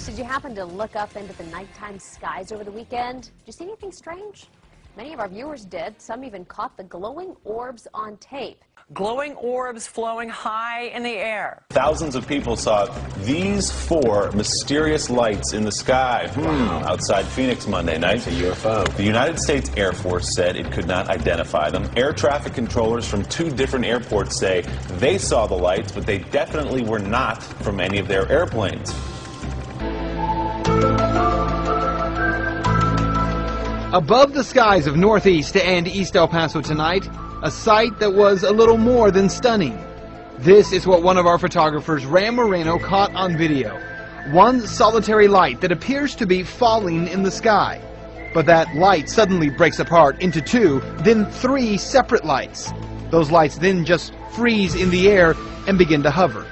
Did you happen to look up into the nighttime skies over the weekend? Did you see anything strange? Many of our viewers did. Some even caught the glowing orbs on tape. Glowing orbs flowing high in the air. Thousands of people saw these 4 mysterious lights in the sky outside Phoenix Monday night. It's a UFO. The United States Air Force said it could not identify them. Air traffic controllers from 2 different airports say they saw the lights, but they definitely were not from any of their airplanes. Above the skies of Northeast and East El Paso tonight, a sight that was a little more than stunning. This is what one of our photographers, Ram Moreno, caught on video. One solitary light that appears to be falling in the sky. But that light suddenly breaks apart into 2, then 3 separate lights. Those lights then just freeze in the air and begin to hover.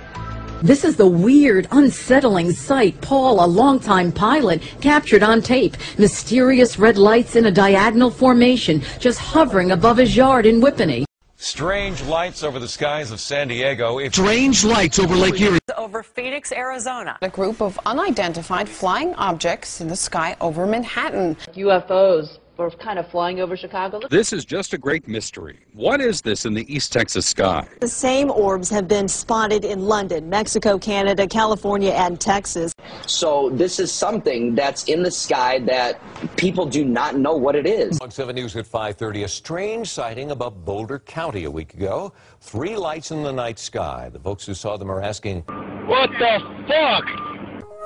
This is the weird, unsettling sight Paul, a longtime pilot, captured on tape. Mysterious red lights in a diagonal formation just hovering above his yard in Whippany. Strange lights over the skies of San Diego. Strange lights over Lake Erie. Over Phoenix, Arizona. A group of unidentified flying objects in the sky over Manhattan. UFOs were kind of flying over Chicago. This is just a great mystery. What is this in the East Texas sky? The same orbs have been spotted in London, Mexico, Canada, California, and Texas. So this is something that's in the sky that people do not know what it is. On 7 News at 5:30, a strange sighting above Boulder County a week ago. 3 lights in the night sky. The folks who saw them are asking, what the fuck?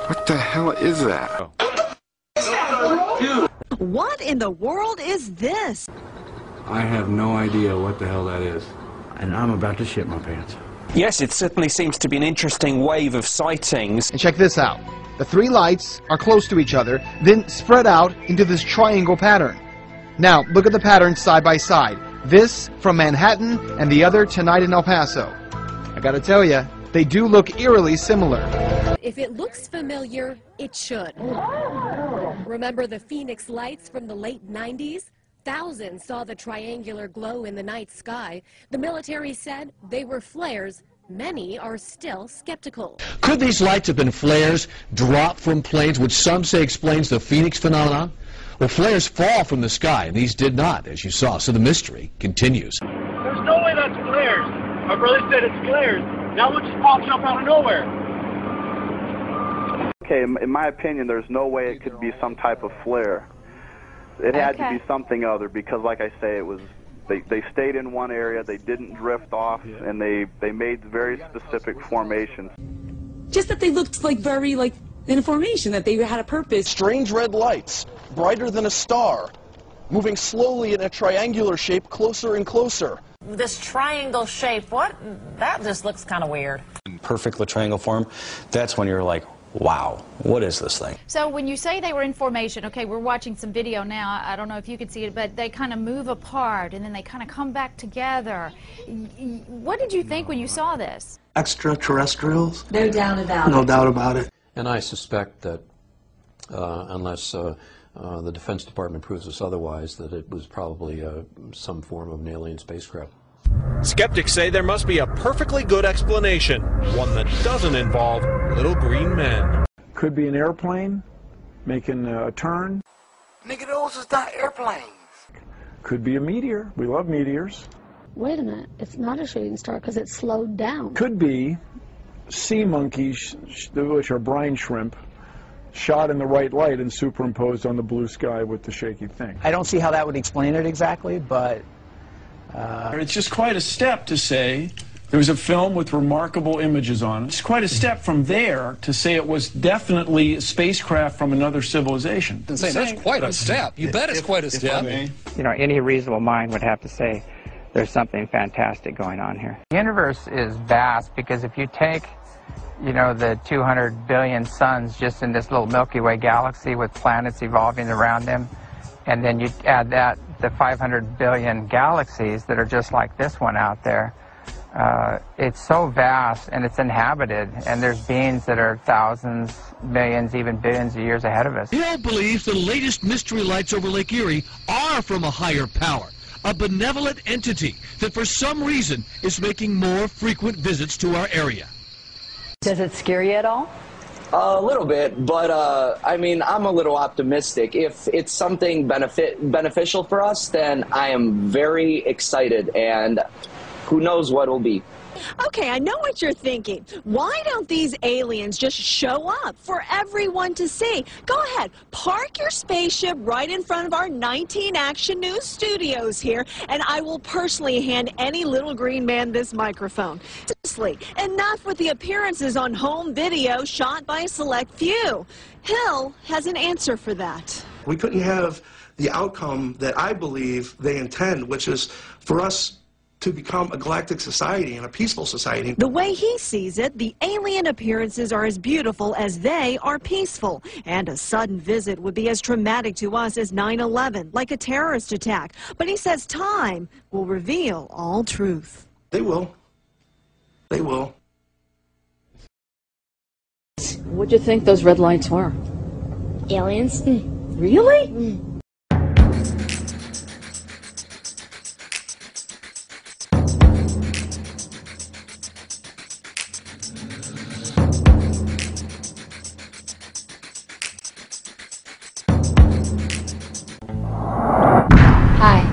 What the hell is that? What in the world is this? I have no idea what the hell that is. And I'm about to shit my pants. Yes, it certainly seems to be an interesting wave of sightings. And check this out. The 3 lights are close to each other, then spread out into this triangle pattern. Now, look at the patterns side by side. This from Manhattan and the other tonight in El Paso. I gotta tell you, they do look eerily similar. If it looks familiar, it should. Remember the Phoenix lights from the late 90s? Thousands saw the triangular glow in the night sky. The military said they were flares. Many are still skeptical. Could these lights have been flares dropped from planes, which some say explains the Phoenix phenomenon? Well, flares fall from the sky, and these did not, as you saw, so the mystery continues. There's no way that's flares. My brother said it's flares. Now it just pops up out of nowhere. Okay, in my opinion, there's no way it could be some type of flare. It had to be something other because, like I say, it was they stayed in one area, they didn't drift off, and they made very specific formations. Just that they looked very in a formation, that they had a purpose. Strange red lights, brighter than a star, moving slowly in a triangular shape closer and closer. This triangle shape, that just looks kind of weird. In perfect triangle form, that's when you're like, wow, what is this thing? So when you say they were in formation, okay, we're watching some video now, I don't know if you could see it, but they kind of move apart and then they kind of come back together. What did you think when you saw this? Extraterrestrials? No doubt about it. No doubt about it. And I suspect that unless the Defense Department proves us otherwise, that it was probably some form of an alien spacecraft. Skeptics say there must be a perfectly good explanation, one that doesn't involve little green men. Could be an airplane making a turn. Nigga, those is not airplanes. Could be a meteor. We love meteors. Wait a minute. It's not a shooting star because it's slowed down. Could be sea monkeys, which are brine shrimp, shot in the right light and superimposed on the blue sky with the shaky thing. I don't see how that would explain it exactly, but it's just quite a step to say there was a film with remarkable images on it. It's quite a step from there to say it was definitely a spacecraft from another civilization. That's quite a step. You bet it's quite a step. you know, any reasonable mind would have to say there's something fantastic going on here. The universe is vast because if you take, you know, the 200 billion suns just in this little Milky Way galaxy with planets evolving around them, and then you add that the 500 billion galaxies that are just like this one out there, it's so vast and it's inhabited, and there's beings that are thousands, millions, even billions of years ahead of us. Hill believes the latest mystery lights over Lake Erie are from a higher power, a benevolent entity that for some reason is making more frequent visits to our area. Does it scare you at all? A little bit, but I mean, I'm a little optimistic. If it's something beneficial for us, then I am very excited, and who knows what it'll be. Okay, I know what you're thinking. Why don't these aliens just show up for everyone to see? Go ahead, park your spaceship right in front of our 19 Action News studios here, and I will personally hand any little green man this microphone. Seriously, enough with the appearances on home video shot by a select few. Hill has an answer for that. We couldn't have the outcome that I believe they intend, which is for us to become a galactic society and a peaceful society. The way he sees it, the alien appearances are as beautiful as they are peaceful. And a sudden visit would be as traumatic to us as 9/11, like a terrorist attack. But he says time will reveal all truth. They will. They will. What'd you think those red lights were? Aliens. Really? Hi.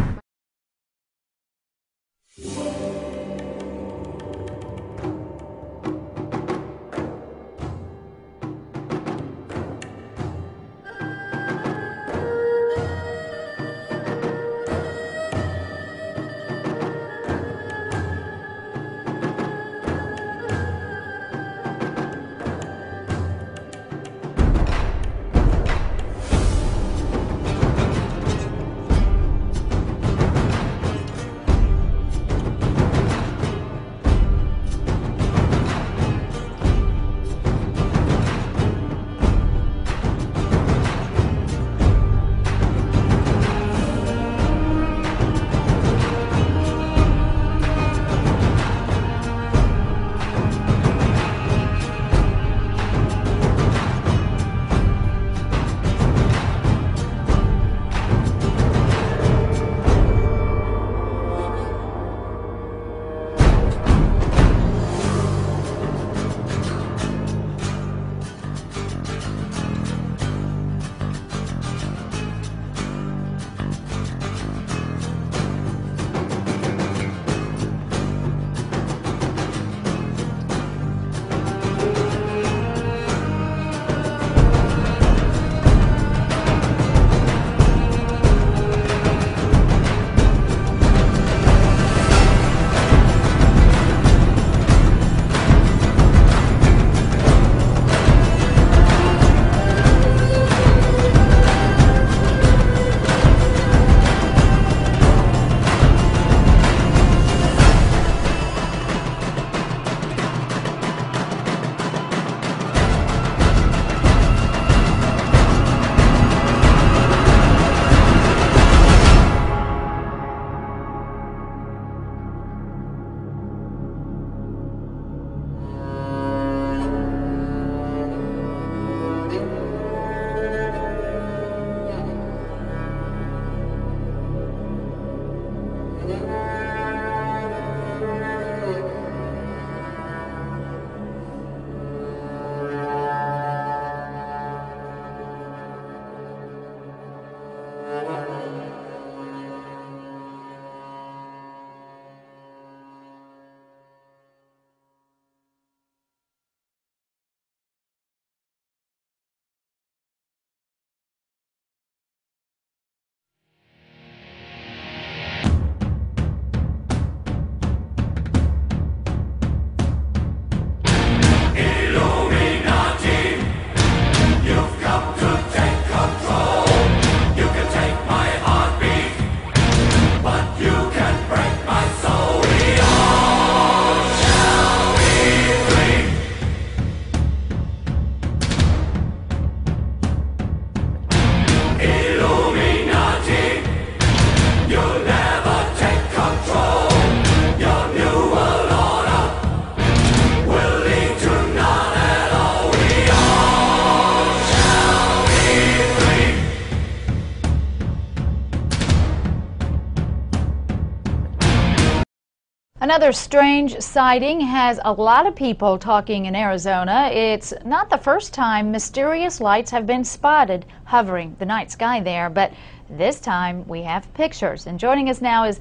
Another strange sighting has a lot of people talking in Arizona. It's not the first time mysterious lights have been spotted hovering the night sky there, but this time we have pictures. And joining us now is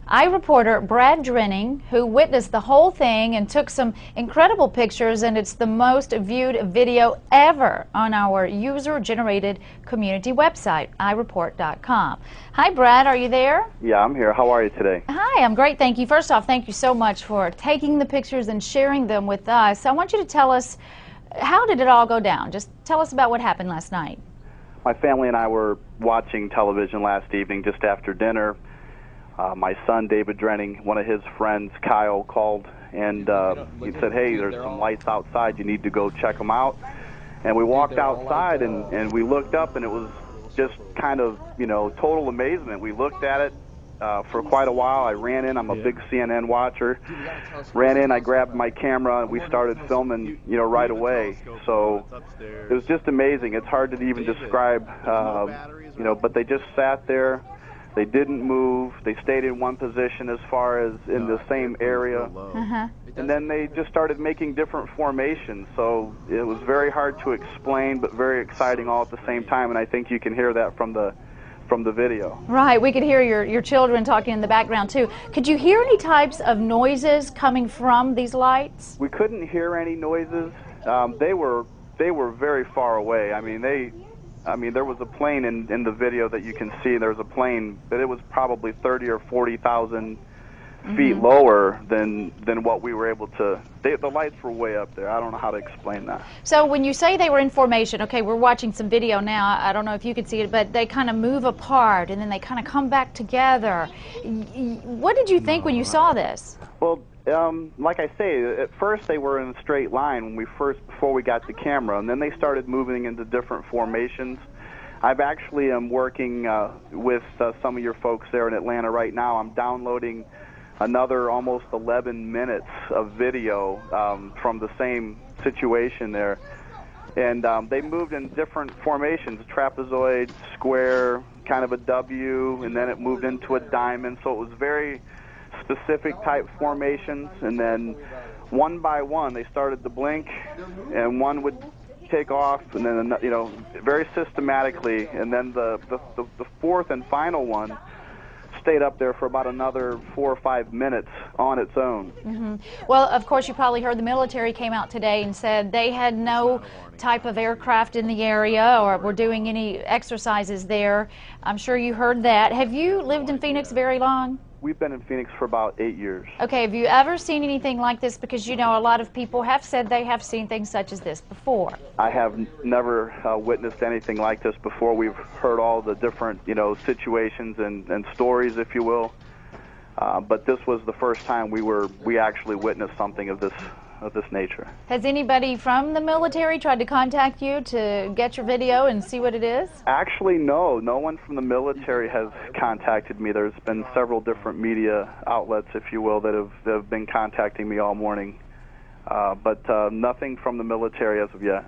iReporter Brad Drenning, who witnessed the whole thing and took some incredible pictures, and it's the most viewed video ever on our user-generated community website, iReport.com. Hi, Brad, are you there? Yeah, I'm here. How are you today? Hi, I'm great, thank you. First off, thank you so much for taking the pictures and sharing them with us. I want you to tell us, how did it all go down? Just tell us about what happened last night. My family and I were watching television last evening just after dinner. My son, David Drenning, one of his friends, Kyle, called and he said, hey, there's some lights outside. You need to go check them out. And we walked outside and we looked up, and it was just kind of, you know, total amazement. We looked at it for quite a while. I ran in. I'm a big CNN watcher. Ran in, I grabbed my camera, and we started filming, you know, right away. So it was just amazing. It's hard to even describe, you know, but they just sat there. They didn't move. They stayed in one position as far as in the same area. And then they just started making different formations. So it was very hard to explain, but very exciting all at the same time. And I think you can hear that from the video. Right. We could hear your children talking in the background, too. Could you hear any types of noises coming from these lights? We couldn't hear any noises. They were very far away. I mean, there was a plane in the video that you can see. There was a plane, but it was probably 30 or 40,000 feet lower than what we were able to. The lights were way up there. I don't know how to explain that. So when you say they were in formation, okay, we're watching some video now. I don't know if you could see it, but they kind of move apart and then they kind of come back together. What did you think when you saw this? Well, like I say, at first they were in a straight line before we got the camera, and then they started moving into different formations. I've actually am working with some of your folks there in Atlanta right now. I'm downloading another almost 11 minutes of video from the same situation there. And they moved in different formations, trapezoid, square, kind of a W, and then it moved into a diamond. So it was very specific type formations, and then one by one they started to blink, and one would take off, and then, you know, very systematically, and then the fourth and final one stayed up there for about another 4 or 5 minutes on its own. Well, of course, you probably heard the military came out today and said they had no type of aircraft in the area or were doing any exercises there. I'm sure you heard that. Have you lived in Phoenix very long? We've been in Phoenix for about 8 years. Okay, have you ever seen anything like this? Because, you know, a lot of people have said they have seen things such as this before. I have never witnessed anything like this before. We've heard all the different, you know, situations and stories, if you will. But this was the first time we actually witnessed something of this nature. Has anybody from the military tried to contact you to get your video and see what it is? Actually, no. No one from the military has contacted me. There's been several different media outlets, if you will, that have been contacting me all morning. But nothing from the military as of yet.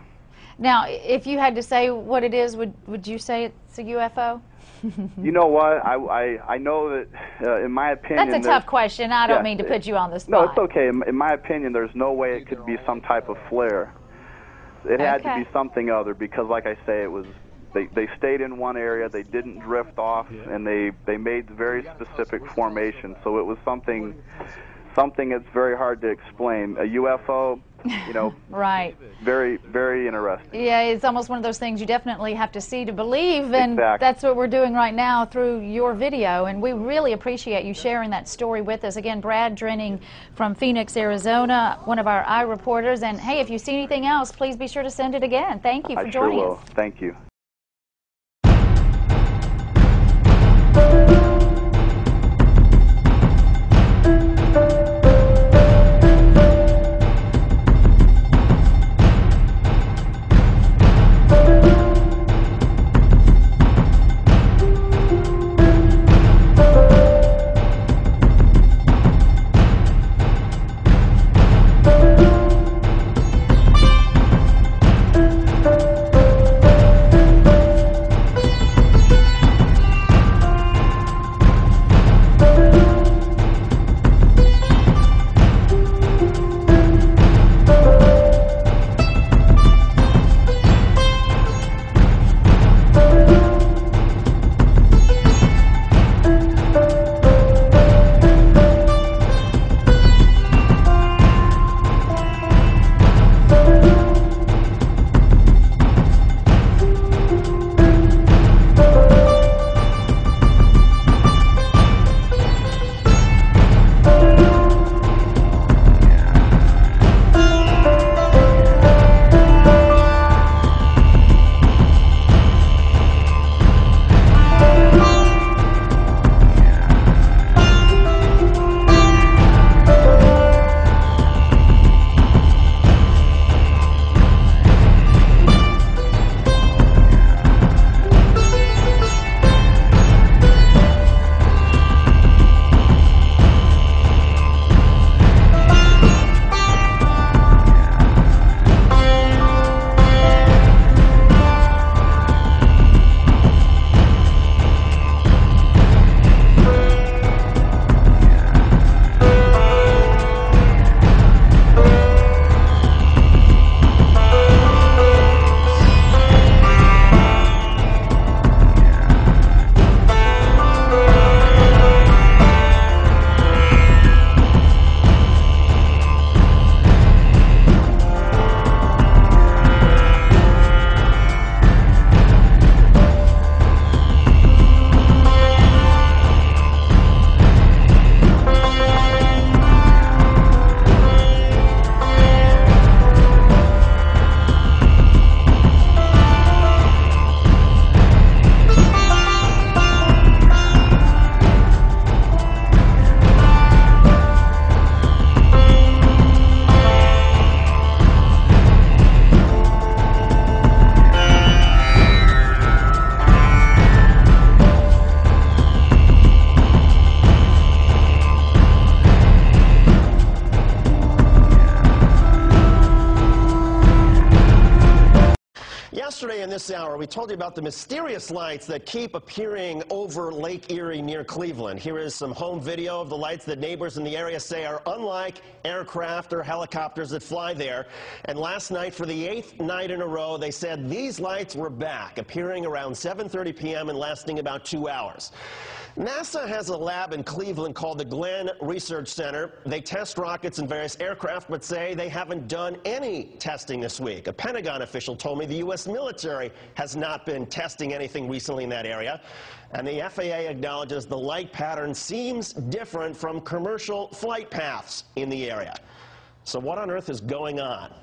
Now, if you had to say what it is, would you say it's a UFO? You know what? I know that, in my opinion... That's a tough question. I don't mean to put you on the spot. No, it's okay. In my opinion, there's no way it could be some type of flare. It had to be something other, because, like I say, it was... They stayed in one area, they didn't drift off, and they made very specific formations. So it was something that's very hard to explain. A UFO, you know, right. Very, very interesting. Yeah, it's almost one of those things you definitely have to see to believe, and that's what we're doing right now through your video, and we really appreciate you sharing that story with us. Again, Brad Drenning from Phoenix, Arizona, one of our iReporters, and hey, if you see anything else, please be sure to send it again. Thank you for joining us. I sure will. Thank you. Yesterday in this hour, we told you about the mysterious lights that keep appearing over Lake Erie near Cleveland. Here is some home video of the lights that neighbors in the area say are unlike aircraft or helicopters that fly there. And last night, for the 8th night in a row, they said these lights were back, appearing around 7:30 p.m. and lasting about 2 hours. NASA has a lab in Cleveland called the Glenn Research Center. They test rockets and various aircraft, but say they haven't done any testing this week. A Pentagon official told me the U.S. military has not been testing anything recently in that area. And the FAA acknowledges the light pattern seems different from commercial flight paths in the area. So what on earth is going on?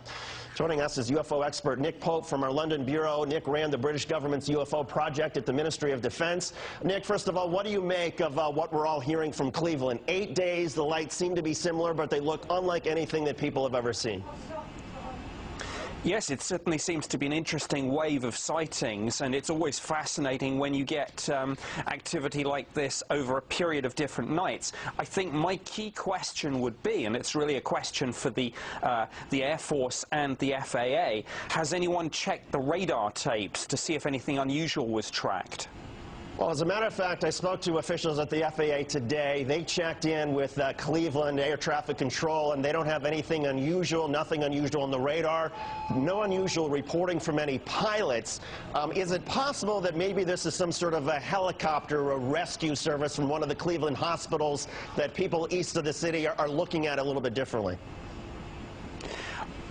Joining us is UFO expert Nick Pope from our London bureau. Nick ran the British government's UFO project at the Ministry of Defense. Nick, first of all, what do you make of what we're all hearing from Cleveland? 8 days, the lights seem to be similar, but they look unlike anything that people have ever seen. Yes, it certainly seems to be an interesting wave of sightings, and it's always fascinating when you get activity like this over a period of different nights. I think my key question would be, and it's really a question for the Air Force and the FAA, has anyone checked the radar tapes to see if anything unusual was tracked? Well, as a matter of fact, I spoke to officials at the FAA today. They checked in with Cleveland Air Traffic Control, and they don't have anything unusual, nothing unusual on the radar, no unusual reporting from any pilots. Is it possible that maybe this is some sort of a helicopter or a rescue service from one of the Cleveland hospitals that people east of the city are looking at a little bit differently?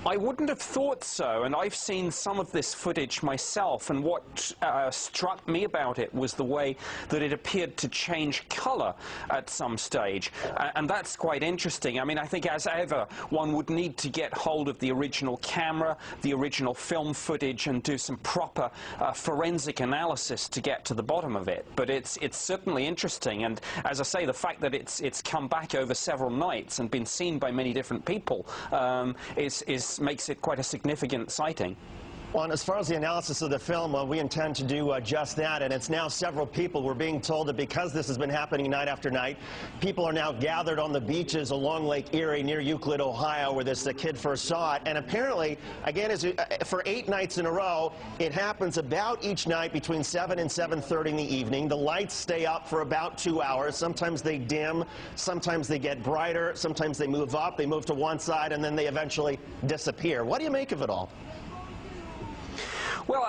I wouldn't have thought so, and I've seen some of this footage myself, and what struck me about it was the way that it appeared to change color at some stage, and that's quite interesting. I mean, I think as ever, one would need to get hold of the original camera, the original film footage, and do some proper forensic analysis to get to the bottom of it. But it's certainly interesting, and as I say, the fact that it's come back over several nights and been seen by many different people makes it quite a significant sighting. Well, and as far as the analysis of the film, we intend to do just that, and it's now several people. We're being told that because this has been happening night after night, people are now gathered on the beaches along Lake Erie near Euclid, Ohio, where this kid first saw it. And apparently, again, for 8 nights in a row, it happens about each night between 7 and 7:30 in the evening. The lights stay up for about 2 hours. Sometimes they dim, sometimes they get brighter, sometimes they move up, they move to one side, and then they eventually disappear. What do you make of it all? Well,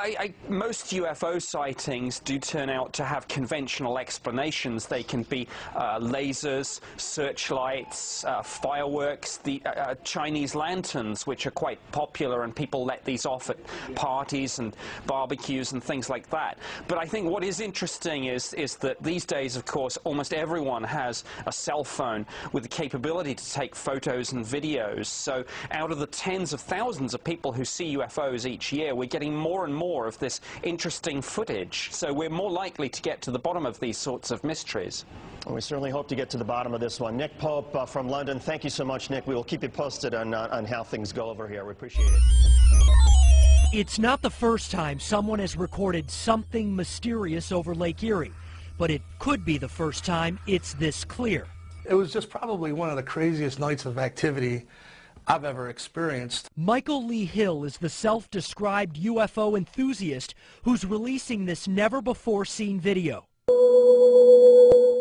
most UFO sightings do turn out to have conventional explanations. They can be lasers, searchlights, fireworks, the Chinese lanterns, which are quite popular, and people let these off at parties and barbecues and things like that. But I think what is interesting is that these days, of course, almost everyone has a cell phone with the capability to take photos and videos. So out of the tens of thousands of people who see UFOs each year, we're getting more and more of this interesting footage. So we're more likely to get to the bottom of these sorts of mysteries. Well, we certainly hope to get to the bottom of this one. Nick Pope from London, thank you so much, Nick. We will keep you posted on how things go over here. We appreciate it. It's not the first time someone has recorded something mysterious over Lake Erie, but it could be the first time it's this clear. It was just probably one of the craziest nights of activity I've ever experienced. Michael Lee Hill is the self-described UFO enthusiast who's releasing this never-before-seen video.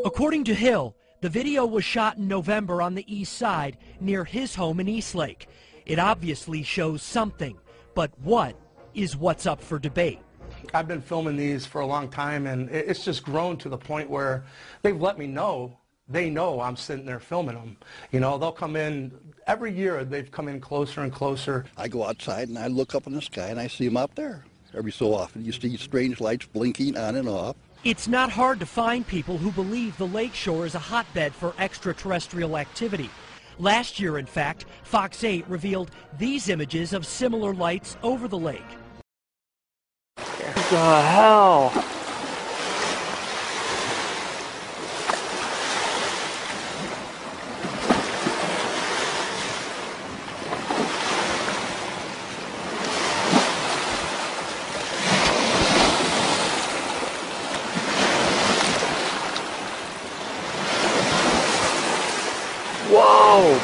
According to Hill, the video was shot in November on the east side near his home in Eastlake. It obviously shows something, but what is what's up for debate. I've been filming these for a long time, and it's just grown to the point where they've let me know. They know I'm sitting there filming them. You know, they'll come in, every year they've come in closer and closer. I go outside and I look up in the sky and I see them up there. Every so often you see strange lights blinking on and off. It's not hard to find people who believe the lakeshore is a hotbed for extraterrestrial activity. Last year, in fact, Fox 8 revealed these images of similar lights over the lake. What the hell? Whoa!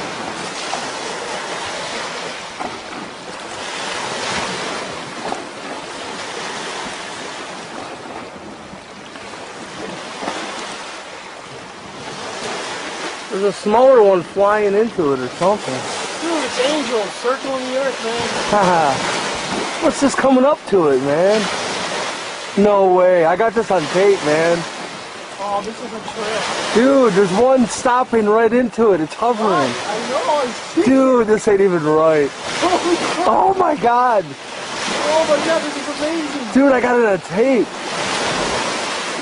There's a smaller one flying into it or something. Dude, it's angels circling the earth, man. Haha. What's this coming up to it, man? No way. I got this on tape, man. Oh, this is a trip. Dude, there's one stopping right into it. It's hovering. I know, I see. Dude, this ain't even right. Oh my god. Oh my god, this is amazing. Dude, I got it on tape.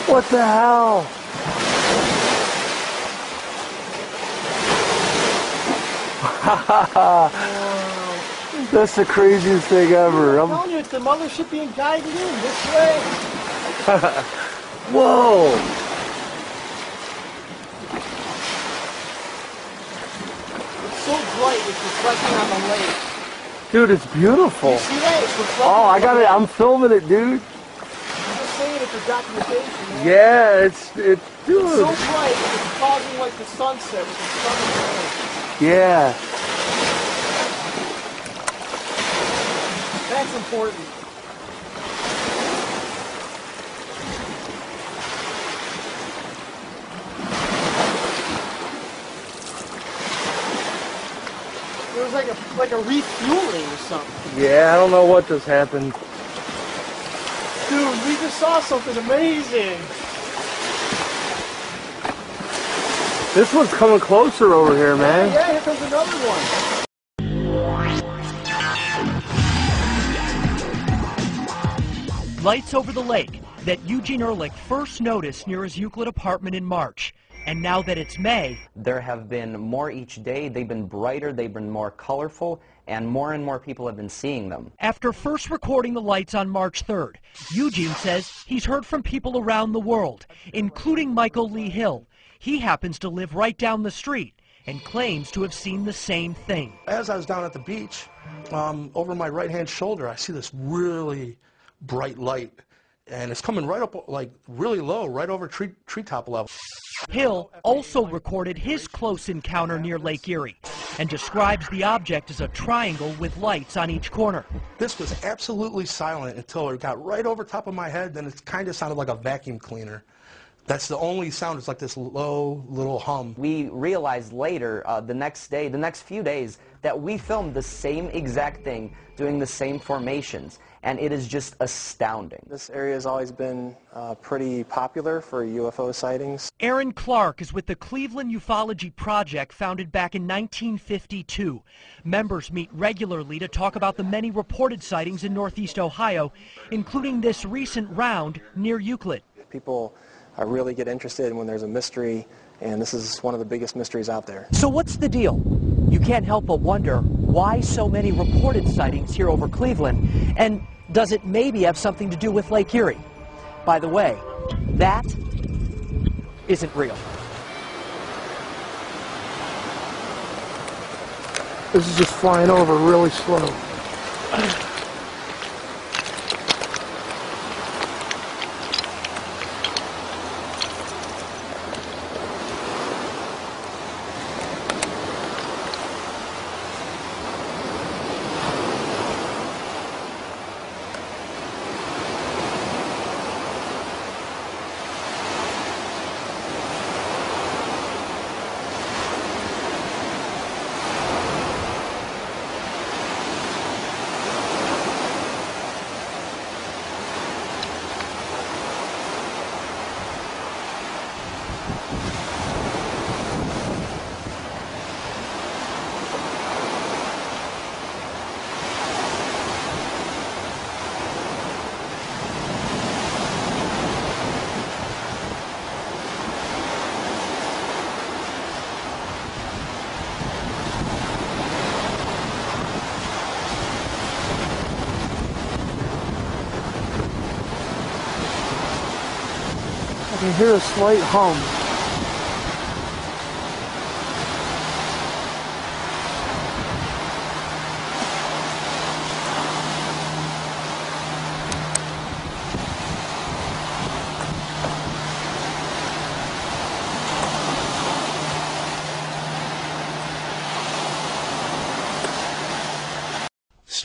What the hell? That's the craziest thing ever. I'm telling you, it's the mothership being guided in this way. Whoa. It's so bright, it's reflecting on the lake. Dude, it's beautiful. You see that? It's reflecting Oh, I got on it. the I'm lake. filming it, dude. I'm just saying it for documentation, man. Yeah, it's dude. It's so bright, it's causing like the sunset with the sun and the lake. Yeah. That's important. There was like a refueling or something. Yeah, I don't know what just happened. Dude, we just saw something amazing. This one's coming closer over here, man. Yeah, here comes another one. Lights over the lake that Eugene Ehrlich first noticed near his Euclid apartment in March. And now that it's May, there have been more each day. They've been brighter, they've been more colorful, and more people have been seeing them. After first recording the lights on March 3rd, Eugene says he's heard from people around the world, including Michael Lee Hill. He happens to live right down the street and claims to have seen the same thing. as I was down at the beach, over my right-hand shoulder, I see this really bright light. And it's coming right up, like, really low, right over treetop level. Hill also recorded his close encounter near Lake Erie and describes the object as a triangle with lights on each corner. This was absolutely silent until it got right over top of my head, then it kind of sounded like a vacuum cleaner. That's the only sound. It's like this low little hum. We realized later, the next day, the next few days, that we filmed the same exact thing, doing the same formations, and it is just astounding. This area has always been pretty popular for UFO sightings. Aaron Clark is with the Cleveland Ufology Project, founded back in 1952. Members meet regularly to talk about the many reported sightings in Northeast Ohio, including this recent round near Euclid. People really get interested when there's a mystery, and this is one of the biggest mysteries out there. So what's the deal? You can't help but wonder why so many reported sightings here over Cleveland, and does it maybe have something to do with Lake Erie? By the way, that isn't real. This is just flying over really slow. I can hear a slight hum.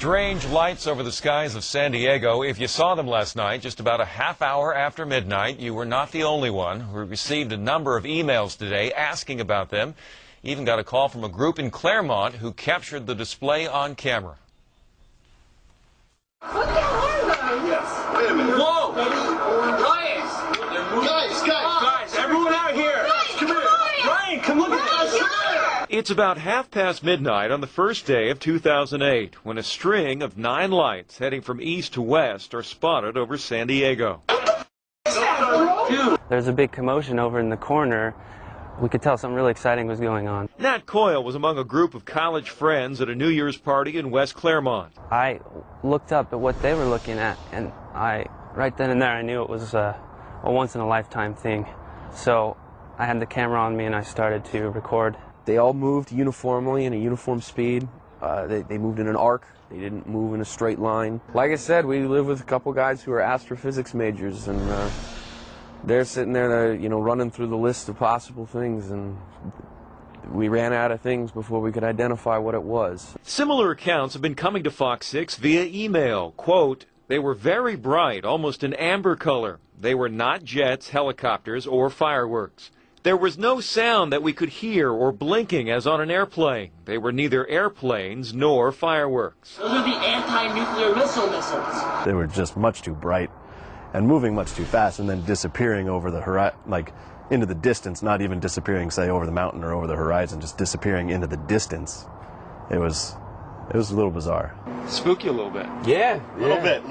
Strange lights over the skies of San Diego. If you saw them last night, just about a half hour after midnight, you were not the only one. We received a number of emails today asking about them. Even got a call from a group in Claremont who captured the display on camera. What the hell are those? Wait a minute. Whoa! Guys, everyone out here! Guys, come here! Ryan, come look at this! It's about half past midnight on the first day of 2008 when a string of 9 lights heading from east to west are spotted over San Diego. There's a big commotion over in the corner. We could tell something really exciting was going on. Nat Coyle was among a group of college friends at a New Year's party in West Claremont. I looked up at what they were looking at, and right then and there, I knew it was a once-in-a-lifetime thing. So I had the camera on me, and I started to record. They all moved uniformly in a uniform speed. They moved in an arc. They didn't move in a straight line. Like I said, we live with a couple guys who are astrophysics majors, and they're sitting there, running through the list of possible things, and we ran out of things before we could identify what it was. Similar accounts have been coming to Fox 6 via email. Quote, "They were very bright, almost an amber color. They were not jets, helicopters, or fireworks. There was no sound that we could hear or blinking as on an airplane. They were neither airplanes nor fireworks." Those are the anti-nuclear missiles. They were just much too bright and moving much too fast and then disappearing over the horizon, like into the distance, not even disappearing, say, over the mountain or over the horizon, just disappearing into the distance. It was a little bizarre. Spooky a little bit. Yeah. A little bit.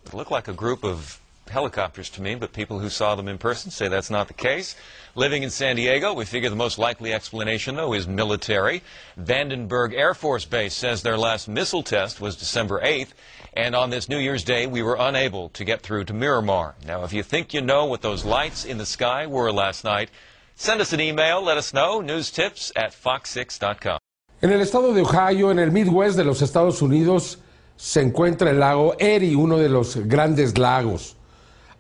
It looked like a group of helicopters to me, but people who saw them in person say that's not the case. Living in San Diego, we figure the most likely explanation, though, is military. Vandenberg Air Force Base says their last missile test was December 8th, and on this New Year's Day, we were unable to get through to Miramar. Now, if you think you know what those lights in the sky were last night, send us an email, let us know, newstips@fox6.com. En el estado de Ohio, en el Midwest de los Estados Unidos, se encuentra el lago Erie, uno de los grandes lagos.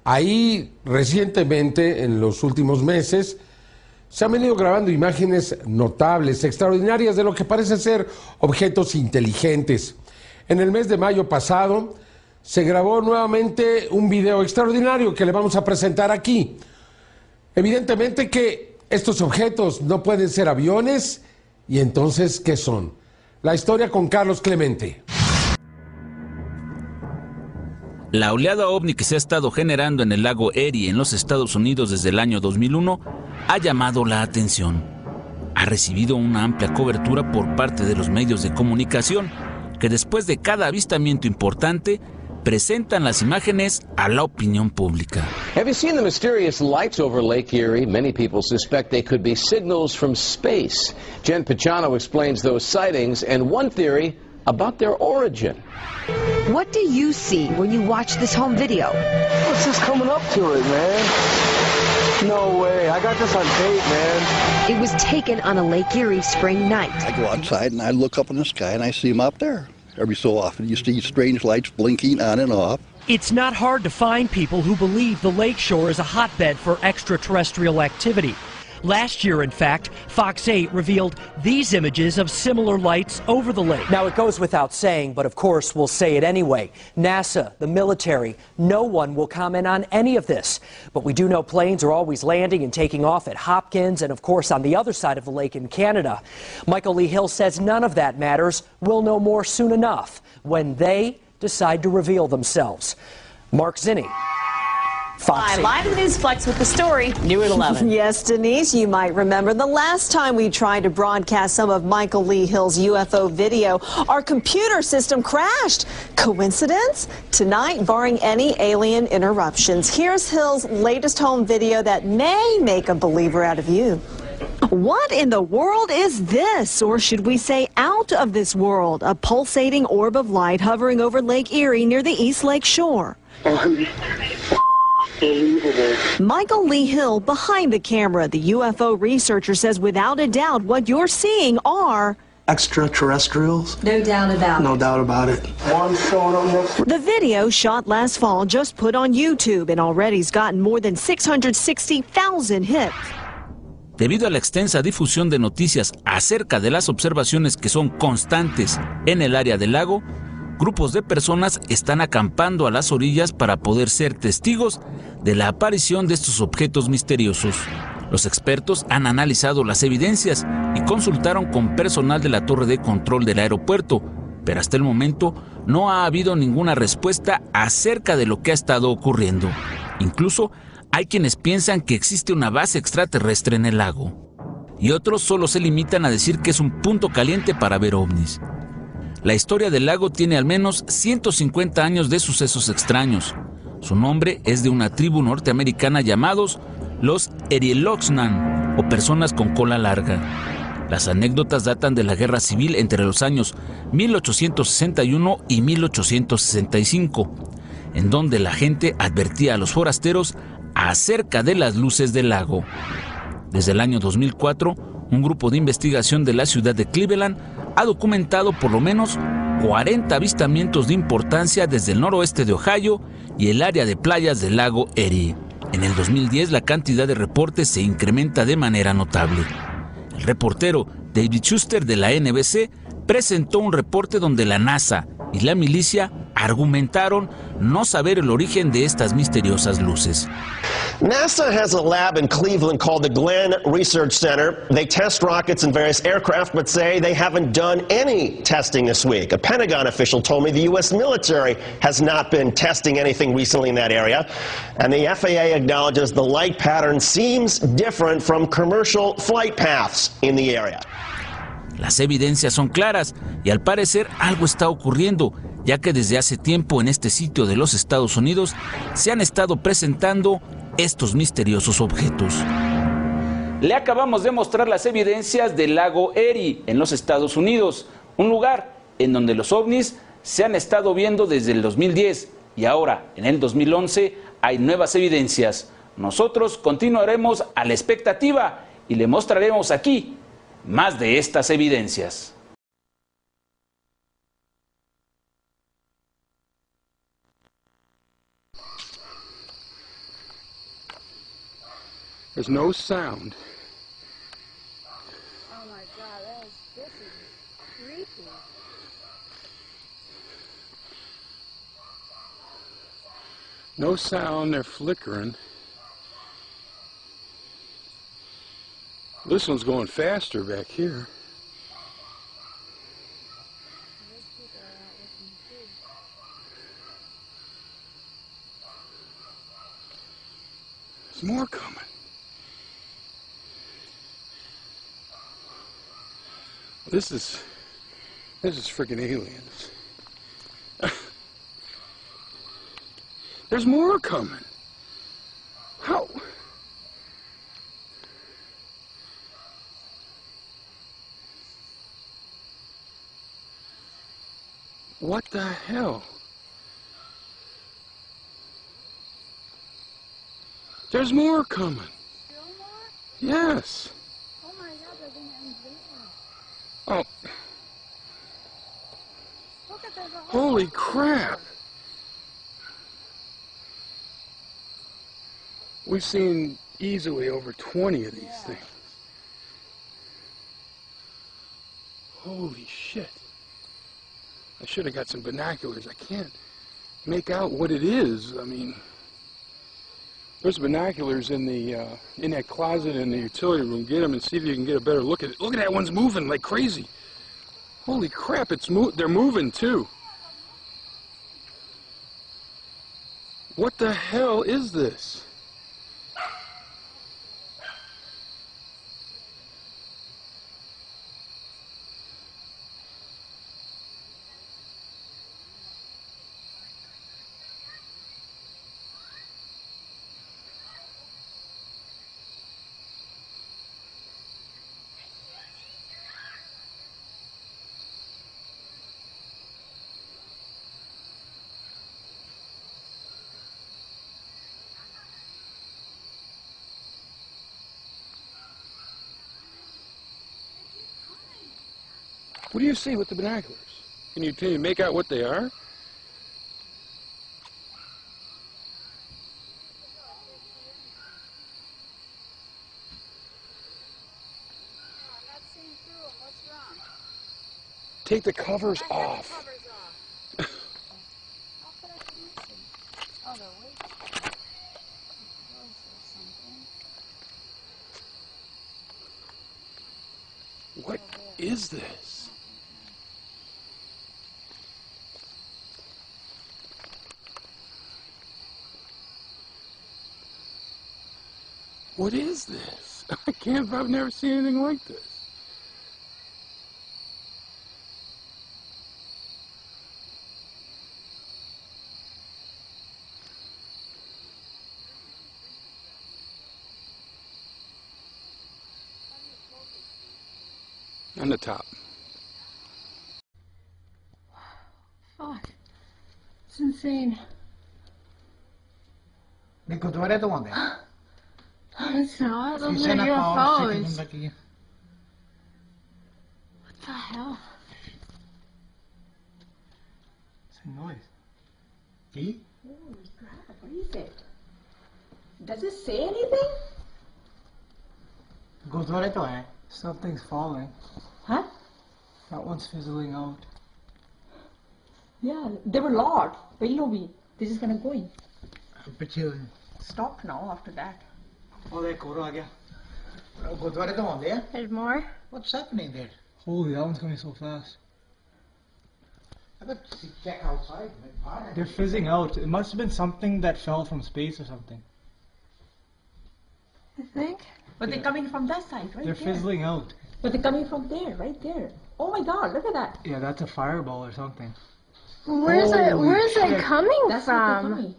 Ahí, recientemente, en los últimos meses, se han venido grabando imágenes notables, extraordinarias, de lo que parecen ser objetos inteligentes. En el mes de mayo pasado, se grabó nuevamente un video extraordinario que le vamos a presentar aquí. Evidentemente que estos objetos no pueden ser aviones, y entonces, ¿qué son? La historia con Carlos Clemente. La oleada ovni que se ha estado generando en el lago Erie en los Estados Unidos desde el año 2001 ha llamado la atención. Ha recibido una amplia cobertura por parte de los medios de comunicación que después de cada avistamiento importante presentan las imágenes a la opinión pública. Have you seen the mysterious lights over Lake Erie? Many people suspect they could be signals from space. Jen Pachano explains those sightings and one theory about their origin. What do you see when you watch this home video? What's this coming up to it, man? No way. I got this on tape, man. It was taken on a Lake Erie spring night. I go outside and I look up in the sky and I see them up there. Every so often you see strange lights blinking on and off. It's not hard to find people who believe the lakeshore is a hotbed for extraterrestrial activity. Last year, in fact, Fox 8 revealed these images of similar lights over the lake. Now, it goes without saying, but of course we'll say it anyway. NASA, the military, no one will comment on any of this. But we do know planes are always landing and taking off at Hopkins and, of course, on the other side of the lake in Canada. Michael Lee Hill says none of that matters. We'll know more soon enough when they decide to reveal themselves. Mark Zinni. Hi, live in the Newsplex with the story, new at 11. Yes, Denise, you might remember the last time we tried to broadcast some of Michael Lee Hill's UFO video, our computer system crashed. Coincidence? Tonight, barring any alien interruptions, here's Hill's latest home video that may make a believer out of you. What in the world is this, or should we say out of this world? A pulsating orb of light hovering over Lake Erie near the East Lake shore. Michael Lee Hill behind the camera. The UFO researcher says without a doubt what you're seeing are extraterrestrials. no doubt about No doubt about it. One showing up next to The video shot last fall just put on YouTube and already's gotten more than 660,000 hits. Debido a la extensa difusión de noticias acerca de las observaciones que son constantes en el área del lago, grupos de personas están acampando a las orillas para poder ser testigos de la aparición de estos objetos misteriosos. Los expertos han analizado las evidencias y consultaron con personal de la torre de control del aeropuerto, pero hasta el momento no ha habido ninguna respuesta acerca de lo que ha estado ocurriendo. Incluso hay quienes piensan que existe una base extraterrestre en el lago, y otros solo se limitan a decir que es un punto caliente para ver ovnis. La historia del lago tiene al menos 150 años de sucesos extraños. Su nombre es de una tribu norteamericana llamados los Erieloxnan, o personas con cola larga. Las anécdotas datan de la guerra civil entre los años 1861 y 1865, en donde la gente advertía a los forasteros acerca de las luces del lago. Desde el año 2004, un grupo de investigación de la ciudad de Cleveland ha documentado por lo menos 40 avistamientos de importancia desde el noroeste de Ohio y el área de playas del lago Erie. En el 2010 la cantidad de reportes se incrementa de manera notable. El reportero David Schuster de la NBC presentó un reporte donde la NASA y la milicia argumentaron no saber el origen de estas misteriosas luces. NASA has a lab in Cleveland called the Glenn Research Center. They test rockets and various aircraft, but say they haven't done any testing this week. A Pentagon official told me the U.S. military has not been testing anything recently in that area. And the FAA acknowledges the light pattern seems different from commercial flight paths in the area. Las evidencias son claras y al parecer algo está ocurriendo, ya que desde hace tiempo en este sitio de los Estados Unidos se han estado presentando estos misteriosos objetos. Le acabamos de mostrar las evidencias del lago Erie en los Estados Unidos, un lugar en donde los ovnis se han estado viendo desde el 2010 y ahora, en el 2011, hay nuevas evidencias. Nosotros continuaremos a la expectativa y le mostraremos aquí más de estas evidencias. There's no sound. Oh my God, this is creepy. No sound, they're flickering. This one's going faster back here. There's more coming. This is freaking aliens. There's more coming. How? What the hell? There's more coming. Still more? Yes. Oh my God, they're gonna invade us. Oh. Look at that. Holy crap. We've seen easily over 20 of these things. Holy shit. I should have got some binoculars. I can't make out what it is. I mean, there's binoculars in that closet in the utility room. Get them and see if you can get a better look at it. Look at that one's moving like crazy. Holy crap, they're moving too. What the hell is this? What do you see with the binoculars? Can you make out what they are? take the covers off. What is this? What is this? I can't, I've never seen anything like this. On the top. Fuck. It's insane. गुरुद्वारे तो वहाँ है। It's not. Those शीशे are ना पाओ, UFOs. शीशे लगी है। What the hell? It's a noise. See? Holy crap, what is it? Does it say anything? गुरुद्वारे तो है. Something's falling. Huh? That one's fizzling out. Yeah, there were a lot. This is gonna go in. पीछे. Stop now after that. Oh, there, Koro आ गया. गुरुद्वारे तो वहाँ है. There's more? What's happening there? Holy, that one's coming so fast. I bet check outside. They're fizzing out. It must have been something that fell from space or something. I think. But they're coming from that side, right They're there. fizzling out. But they're coming from there, right there. Oh my god, look at that. Yeah, that's a fireball or something. Where is Holy it shit. coming That's from?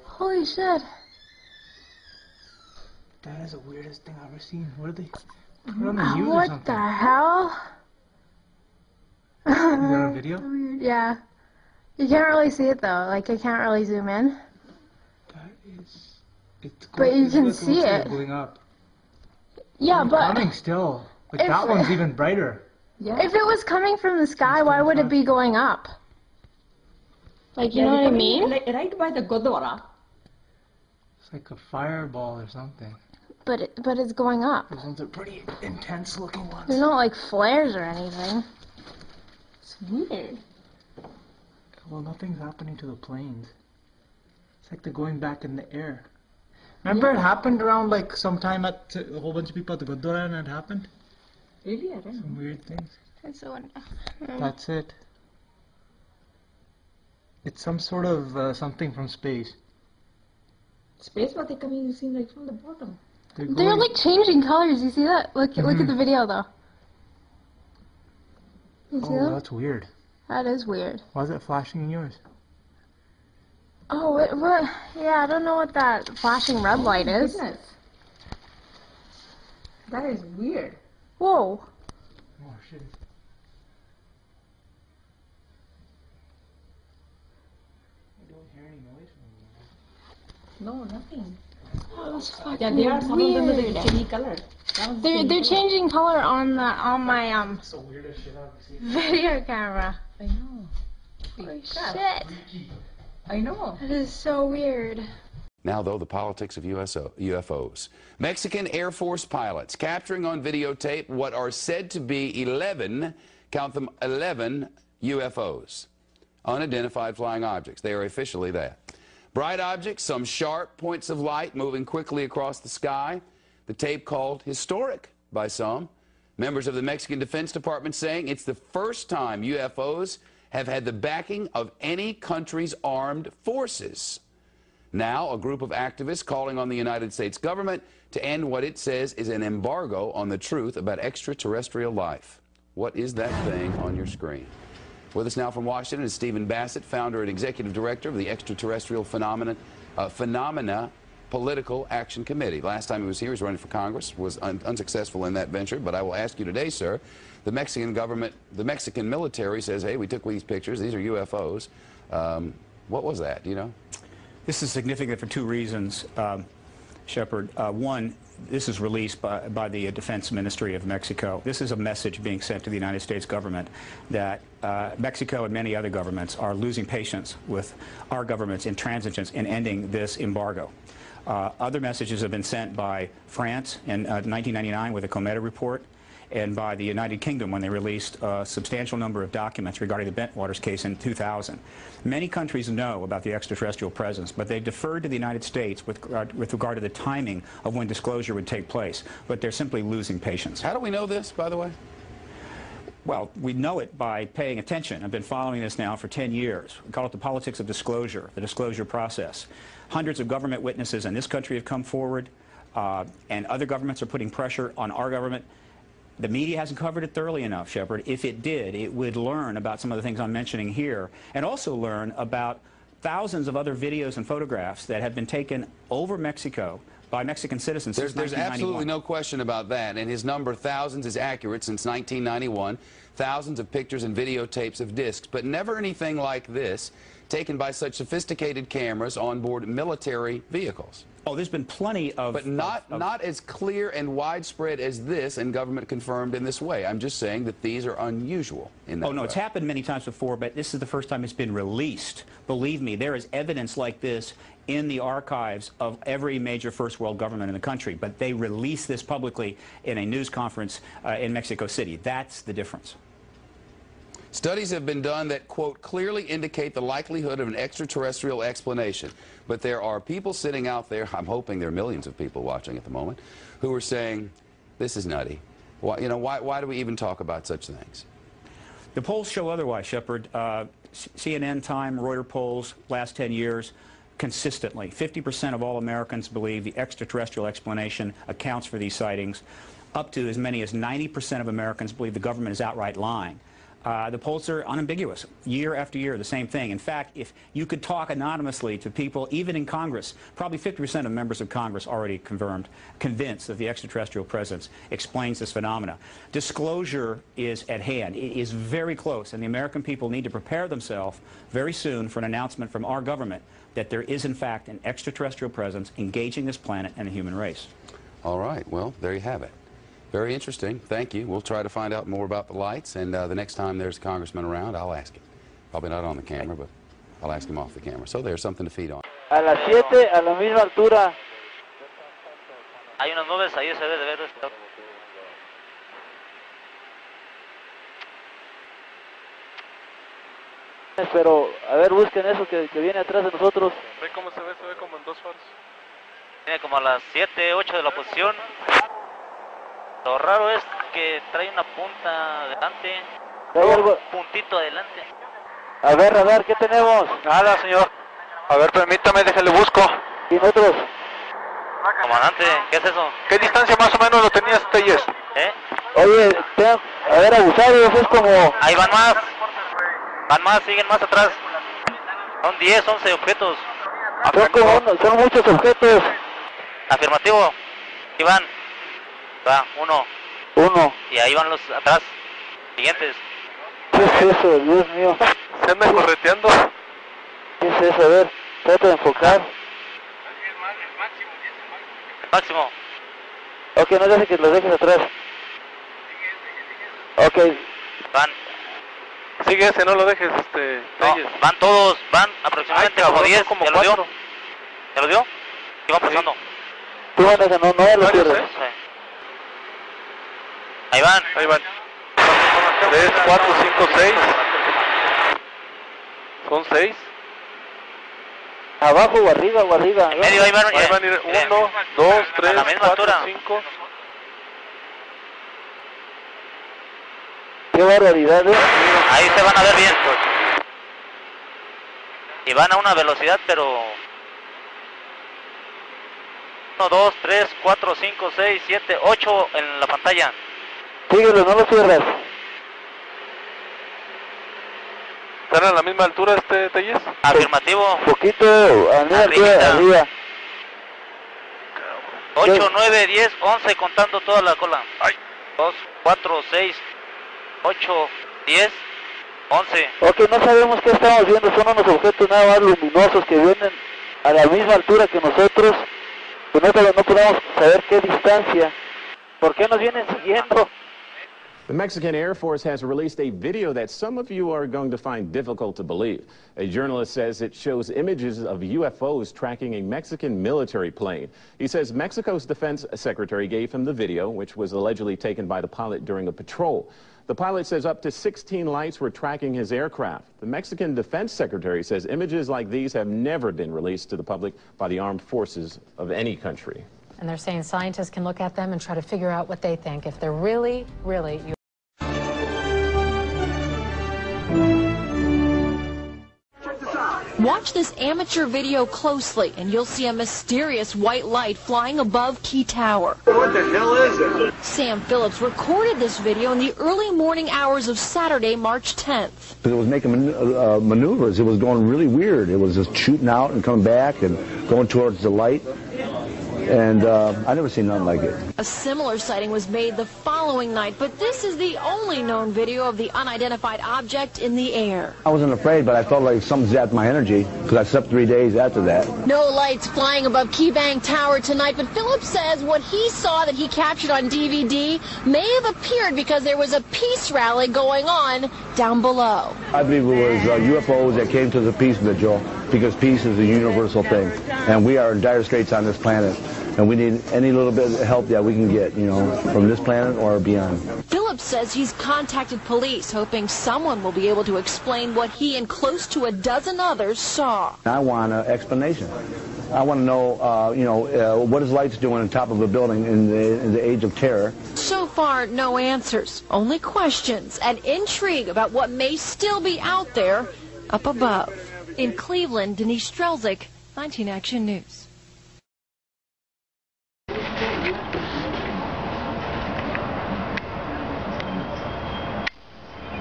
Holy shit. That is the weirdest thing I've ever seen. What are they? Put it on the news or What something. the hell? Is that on video? Weird, yeah. You can't really see it though. Like, I can't really zoom in. That is. It's But you can looks see like it. Going up. Yeah, It's but coming still. But if- that one's even brighter. if it was coming from the sky, why would it be going up? Like, you know what I mean? Like, right by the Gurdwara. It's like a fireball or something. But it's going up. Those ones are pretty intense looking ones. They're not like flares or anything. It's weird. Well, nothing's happening to the planes. It's like they're going back in the air. Remember it happened around like sometime at a whole bunch of people at the Gurdwara and it happened? Really? I don't know. Some weird things. It's so That's it. It's some sort of something from space. Space, but they're coming, you see, like from the bottom. They're like changing colors. You see that? Look at the video though. You see Oh, that? that's weird. That is weird. Why is it flashing in yours? Oh, what? Yeah, I don't know what that flashing red light is. Goodness. That is weird. Whoa. Oh shit. I don't hear any noise from No, nothing. That was fucking Yeah, they are some of them weird. with a changing color. They're changing color on my That's the weirdest shit I've seen. video camera. I know. Holy shit. I know. That is so weird. Now, though, the politics of UFOs. Mexican Air Force pilots capturing on videotape what are said to be 11, count them, 11 UFOs. Unidentified flying objects. They are officially that. Bright objects, some sharp points of light moving quickly across the sky. The tape called historic by some. Members of the Mexican Defense Department saying it's the first time UFOs have had the backing of any country's armed forces. Now, a group of activists calling on the United States government to end what it says is an embargo on the truth about extraterrestrial life. What is that thing on your screen? With us now from Washington is Stephen Bassett, founder and executive director of the Extraterrestrial Phenomena Political Action Committee. Last time he was here, he was running for Congress, was unsuccessful in that venture. But I will ask you today, sir, the Mexican government, the Mexican military says, hey, we took these pictures, these are UFOs. What was that, do you know? This is significant for two reasons, Shepard. One, this is released by the Defense Ministry of Mexico. This is a message being sent to the United States government that Mexico and many other governments are losing patience with our government's intransigence in ending this embargo. Other messages have been sent by France in 1999 with the Cometa report, and by the United Kingdom when they released a substantial number of documents regarding the Bentwaters case in 2000. Many countries know about the extraterrestrial presence, but they've deferred to the United States with regard to the timing of when disclosure would take place, but they're simply losing patience. How do we know this, by the way? Well, we know it by paying attention. I've been following this now for 10 years. We call it the politics of disclosure, the disclosure process. Hundreds of government witnesses in this country have come forward, and other governments are putting pressure on our government. The media hasn't covered it thoroughly enough, Shepard. If it did, it would learn about some of the things I'm mentioning here, and also learn about thousands of other videos and photographs that have been taken over Mexico by Mexican citizens since 1991. There's absolutely no question about that, and his number, thousands, is accurate since 1991. Thousands of pictures and videotapes of discs, but never anything like this, taken by such sophisticated cameras on board military vehicles. Oh, there's been plenty of... But not as clear and widespread as this, and government confirmed in this way. I'm just saying that these are unusual in that way. Oh, no, it's happened many times before, but this is the first time it's been released. Believe me, there is evidence like this in the archives of every major first world government in the country, but they release this publicly in a news conference in Mexico City. That's the difference. Studies have been done that, quote, clearly indicate the likelihood of an extraterrestrial explanation. But there are people sitting out there, I'm hoping there are millions of people watching at the moment, who are saying, this is nutty. Why, you know, why do we even talk about such things? The polls show otherwise, Shepard. CNN, Time, Reuters polls, last 10 years, consistently, 50% of all Americans believe the extraterrestrial explanation accounts for these sightings. Up to as many as 90% of Americans believe the government is outright lying. The polls are unambiguous. Year after year, the same thing. In fact, if you could talk anonymously to people, even in Congress, probably 50% of members of Congress already convinced that the extraterrestrial presence explains this phenomena. Disclosure is at hand. It is very close, and the American people need to prepare themselves very soon for an announcement from our government that there is, in fact, an extraterrestrial presence engaging this planet and the human race. All right. Well, there you have it. Very interesting. Thank you. We'll try to find out more about the lights, and the next time there's a congressman around, I'll ask him. Probably not on the camera, but I'll ask him off the camera. So there's something to feed on. A las 7, a la misma altura. Hay unas nubes, ahí se debe de ver esto. Pero, a ver, busquen eso que viene atrás de nosotros. ¿Ve cómo se ve? Se ve como en dos faros. Viene como a las 7, 8 de la posición. Lo raro es que trae una punta adelante, un puntito adelante. A ver, ¿qué tenemos? Nada, señor. A ver, permítame, déjale busco. ¿Y nosotros? Comandante, ¿qué es eso? ¿Qué distancia más o menos lo tenías, Telles? Oye, a ver, abusados, es como... Ahí van más, siguen más atrás. Son 10, 11 objetos. Son muchos objetos. Afirmativo. Ahí van. Va, uno. Y ahí van los atrás. Siguientes. ¿Qué es eso? Dios mío. Se anda correteando. ¿Qué es eso? A ver, trata de enfocar. Máximo. Ok, no dejes que los dejes atrás. Ok. Van. Sigue ese, no lo dejes, no, van todos, van aproximadamente como 10. Como ¿Ya lo dio? ¿Ya lo dio? Y van pasando. Tú manejas, no lo pierdes. Sí. Ahí van. 3, 4, 5, 6. Son 6. ¿Abajo o arriba o arriba? En medio, ahí van a ir 1, 2, 3, 4, 5. Qué barbaridad, ¿eh? Ahí se van a ver bien. Y van a una velocidad, pero... 1, 2, 3, 4, 5, 6, 7, 8 en la pantalla. Síguelo, no lo cierras. ¿Están a la misma altura, Telles? Afirmativo. Poquito, arriba. 8, 9, 10, 11 contando toda la cola. 2, 4, 6, 8, 10, 11. Ok, no sabemos qué estamos viendo, son unos objetos nada más luminosos que vienen a la misma altura que nosotros. Pero no podemos saber qué distancia. ¿Por qué nos vienen siguiendo? The Mexican Air Force has released a video that some of you are going to find difficult to believe. A journalist says it shows images of UFOs tracking a Mexican military plane. He says Mexico's defense secretary gave him the video, which was allegedly taken by the pilot during a patrol. The pilot says up to 16 lights were tracking his aircraft. The Mexican defense secretary says images like these have never been released to the public by the armed forces of any country. And they're saying scientists can look at them and try to figure out what they think, if they're really, really... Watch this amateur video closely, and you'll see a mysterious white light flying above Key Tower. What the hell is it? Sam Phillips recorded this video in the early morning hours of Saturday, March 10th. It was making maneuvers. It was going really weird. It was just shooting out and coming back and going towards the light. And I never seen nothing like it. A similar sighting was made the following night, but this is the only known video of the unidentified object in the air. I wasn't afraid, but I felt like something zapped my energy because I slept 3 days after that. No lights flying above Key Bank Tower tonight, but Phillips says what he saw that he captured on DVD may have appeared because there was a peace rally going on down below. I believe it was UFOs that came to the peace vigil because peace is a universal thing, and we are in dire straits on this planet. And we need any little bit of help that we can get, you know, from this planet or beyond. Phillips says he's contacted police, hoping someone will be able to explain what he and close to a dozen others saw. I want an explanation. I want to know, what is lights doing on top of a building in the age of terror? So far, no answers, only questions and intrigue about what may still be out there up above. In Cleveland, Denise Strelzik, 19 Action News.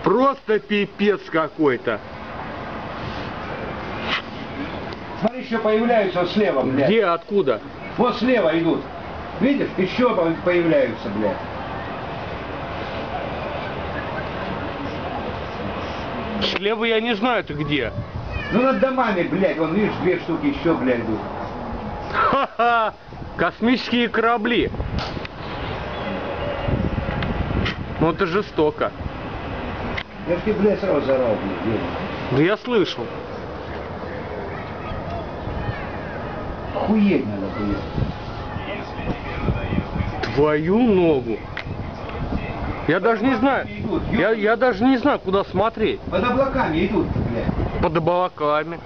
Просто пипец какой-то. Смотри, еще появляются слева, блядь. Где, откуда? Вот слева идут. Видишь, еще появляются, блядь. Слева я не знаю, ты где. Ну над домами, блядь, вон видишь, 2 штуки еще, блядь, идут. Ха-ха! Космические корабли. Ну это жестоко. Я ж тебе, блядь, сразу заорал, блядь. Да я слышал. Охуеть надо, блядь. Твою ногу. Я даже не знаю. Я даже не знаю, куда смотреть. Под облаками идут, блядь. Под облаками.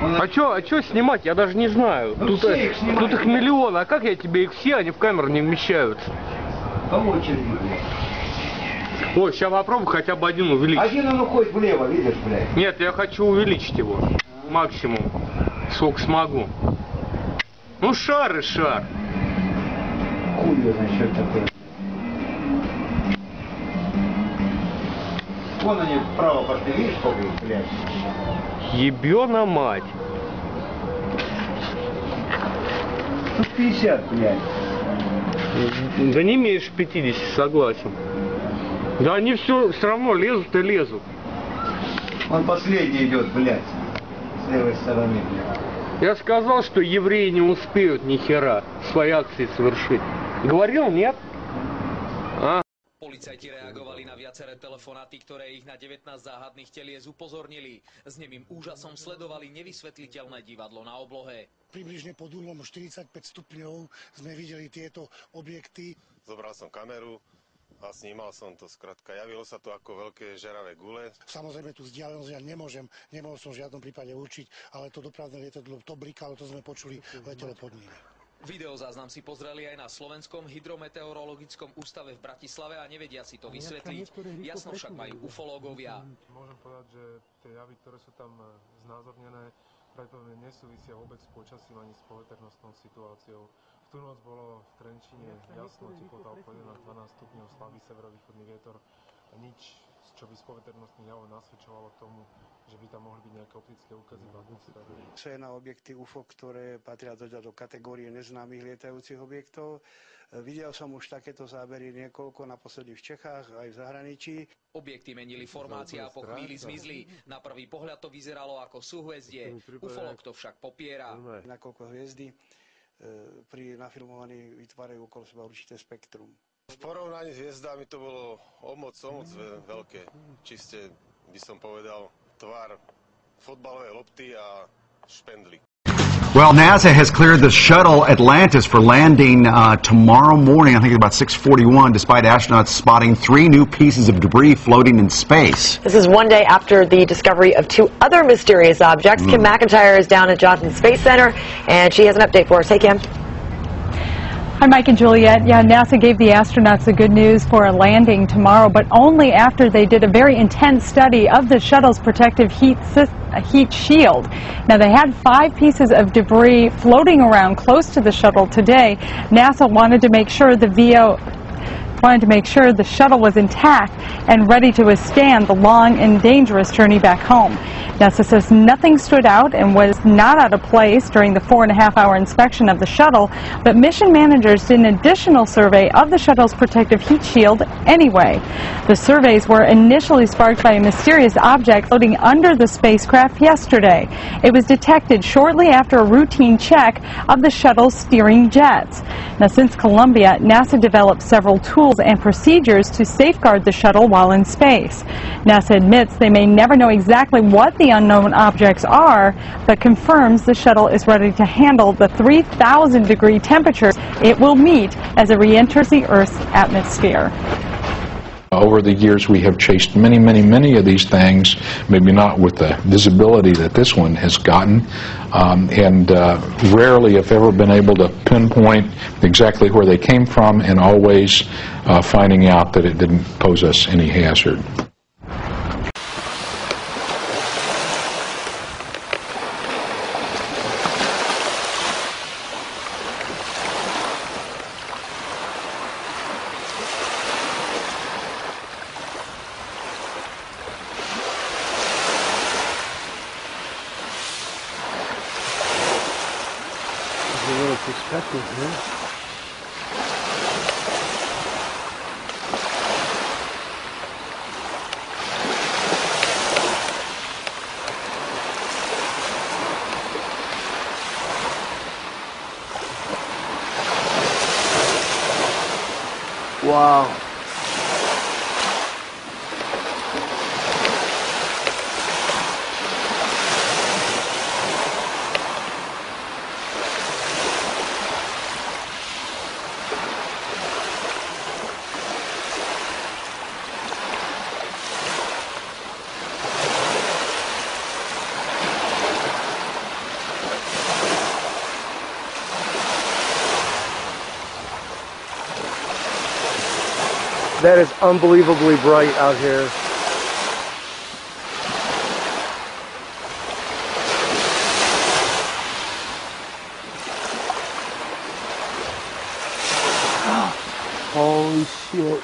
А чё снимать? Я даже не знаю. Ну, тут их миллион. А как я тебе их все, они в камеру не вмещаются? По очереди, блядь. Ой, сейчас попробую хотя бы один увеличить. Один он уходит влево, видишь, блядь? Нет, я хочу увеличить его. Максимум. Сколько смогу. Ну, шар и шар. Хуй его знает, что такое. Вон они вправо пошли, видишь, сколько их, блядь? Ебёна мать. Ну, 50, блядь. Да не меньше 50, согласен. Да они все равно лезут и лезут. Он последний идет, блядь, с левой стороны, блядь. Я сказал, что евреи не успеют ни хера свои акции совершить. Говорил, нет? А? Policajti reagovali na viaceré telefonáty, ktoré ich na 19 záhadných telies upozornili. S nemým úžasom sledovali nevysvetliteľné divadlo na oblohe. Približne pod uhlom 45 stupňov sme videli tieto objekty. Zobral som kameru a snímal som to. Skrátka, javilo sa to ako veľké žeravé gule. Samozrejme tú vzdialenosť ja nemohol som v žiadnom prípade určiť, ale to dopravné lietadlo, to blikalo, to sme počuli, letelo pod nimi. Videozáznam si pozreli aj na Slovenskom hydrometeorologickom ústave v Bratislave a nevedia si to vysvetliť. Jasno však majú ufológovia. Môžem povedať, že tie javy, ktoré sú tam znázornené, pravdepodobne nesúvisia vôbec s počasím ani s poveternostnou situáciou. V tú noc bolo v Trenčíne jasno, teplota okolo 12 stupňov, slabý severovýchodný vietor. Nič, čo by z poveternostných javov nasvedčovalo tomu, že by tam mohli byť nejaké optické úkazy v atmosfére. Sú na objekty UFO, ktoré patria do kategórie neznámych lietajúcich objektov. Videl som už takéto zábery niekoľko, naposledy v Čechách, aj v zahraničí. Objekty menili formácie a po chvíli zmizli. Na prvý pohľad to vyzeralo ako súhvezdie. Ufolog to však popiera. Nakoľko hviezdy pri nafilmovaní vytvárajú okolo seba určité spektrum. V porovnaní s hviezdami to bolo o moc veľké. Čiste by som povedal tvar fotbalovej lopty a špendlík. Well, NASA has cleared the shuttle Atlantis for landing tomorrow morning, I think at about 6:41, despite astronauts spotting 3 new pieces of debris floating in space. This is one day after the discovery of 2 other mysterious objects. Kim McIntyre is down at Johnson Space Center, and she has an update for us. Hey, Kim. Hi, Mike and Juliet. Yeah, NASA gave the astronauts the good news for a landing tomorrow, but only after they did a very intense study of the shuttle's protective heat shield. Now, they had 5 pieces of debris floating around close to the shuttle today. NASA wanted to make sure the shuttle was intact and ready to withstand the long and dangerous journey back home. NASA says nothing stood out and was not out of place during the 4.5-hour inspection of the shuttle, but mission managers did an additional survey of the shuttle's protective heat shield anyway. The surveys were initially sparked by a mysterious object floating under the spacecraft yesterday. It was detected shortly after a routine check of the shuttle's steering jets. Now, since Columbia, NASA developed several tools and procedures to safeguard the shuttle while in space. NASA admits they may never know exactly what the unknown objects are, but confirms the shuttle is ready to handle the 3,000-degree temperatures it will meet as it re-enters the Earth's atmosphere. Over the years, we have chased many of these things, maybe not with the visibility that this one has gotten, and rarely, if ever, been able to pinpoint exactly where they came from, and always finding out that it didn't pose us any hazard. A little perspective here. Wow. That is unbelievably bright out here. Holy shit.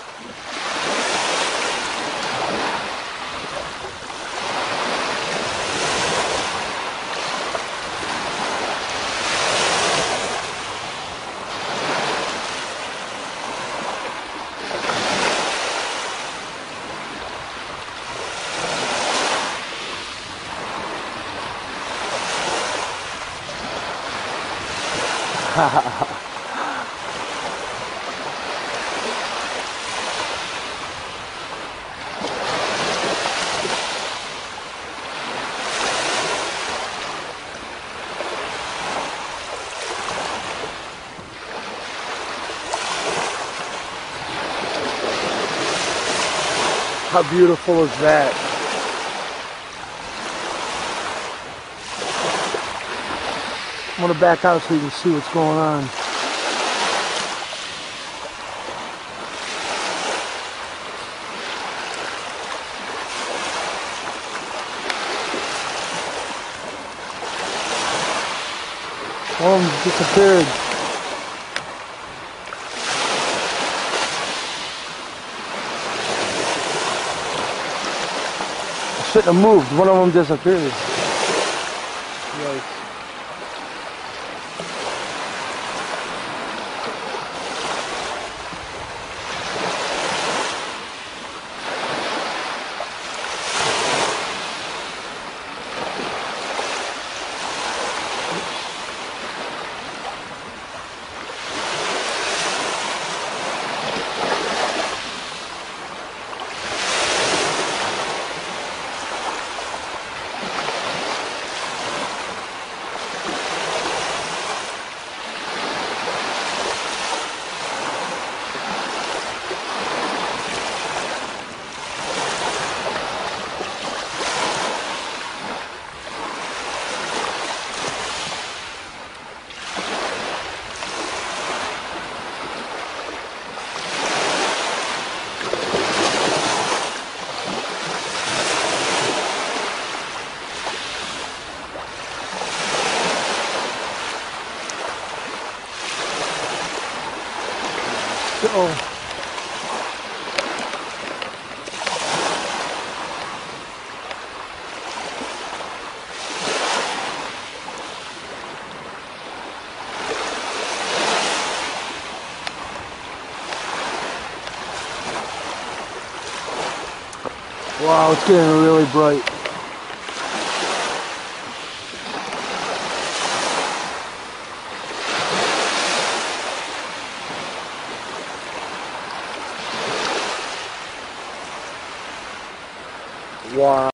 How beautiful is that? I'm gonna back out so you can see what's going on. One of them disappeared. I shouldn't have moved. One of them disappeared. Yikes. Uh-oh. Wow, it's getting really bright. Wow.